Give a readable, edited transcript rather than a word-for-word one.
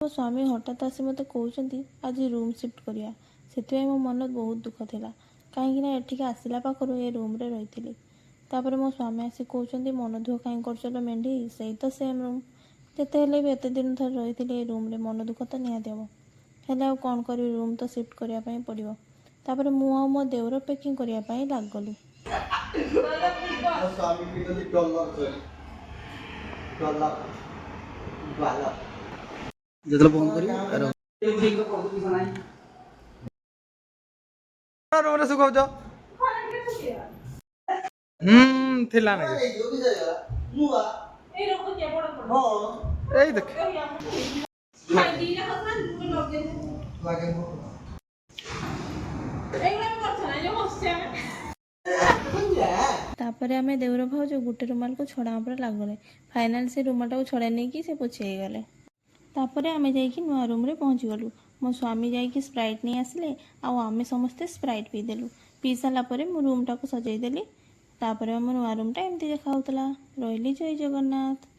ମୋ ସ୍ୱାମୀ ହଠାତ୍ ଆସି ମୋତେ କହୁଛନ୍ତି ଆଜି ରୁମ୍ ସିଫ୍ଟ କରିବା। ସେଥିପାଇଁ ମୋ ମନ ବହୁତ ଦୁଃଖ ଥିଲା, କାହିଁକିନା ଏଠିକି ଆସିଲା ପାଖରୁ ଏ ରୁମ୍ରେ ରହିଥିଲି। ତାପରେ ମୋ ସ୍ୱାମୀ ଆସି କହୁଛନ୍ତି ମନ ଦୁଃଖ କାହିଁ କରୁଛ ମେଣ୍ଢି, ସେଇ ତ ସେମ୍ ରୁମ୍। ଯେତେ ହେଲେ ବି ଏତେ ଦିନ ଥରେ ରହିଥିଲି ଏ ରୁମ୍ରେ, ମନ ଦୁଃଖ ତ ନିହାତି ହେବ। ହେଲେ ଆଉ କ'ଣ କରିବି, ରୁମ୍ ତ ସିଫ୍ଟ କରିବା ପାଇଁ ପଡ଼ିବ। ତାପରେ ମୁଁ ଆଉ ମୋ ଦେଉର ପ୍ୟାକିଂ କରିବା ପାଇଁ ଲାଗିଗଲୁ। ଯେତେବେଳେ ଫୋନ୍ କରିବି ରୁମ୍ରେ ଶୁଖାଉଛ ଥିଲା ନା ଏଇ ଦେଖ ତାପରେ ଆମେ ଦେଉର ଭାଉଜ ଗୋଟେ ରୁମାଲକୁ ଛଡ଼ା ଉପରେ ଲାଗିଗଲେ। ଫାଇନାଲ୍ ସେ ରୁମାଲଟାକୁ ଛଡ଼ା ନେଇକି ସେ ପୋଛି ହେଇଗଲେ। ତାପରେ ଆମେ ଯାଇକି ନୂଆ ରୁମ୍ରେ ପହଞ୍ଚିଗଲୁ। ମୋ ସ୍ୱାମୀ ଯାଇକି ସ୍ପ୍ରାଇଟ୍ ନେଇ ଆସିଲେ, ଆଉ ଆମେ ସମସ୍ତେ ସ୍ପ୍ରାଇଟ୍ ପିଇଦେଲୁ। ପିଇ ସାରିଲା ପରେ ମୁଁ ରୁମ୍ଟାକୁ ସଜେଇ ଦେଲି। ତାପରେ ଆମ ନୂଆ ରୁମ୍ଟା ଏମିତି ଦେଖାହେଉଥିଲା। ରହିଲି, ଜୟ ଜଗନ୍ନାଥ।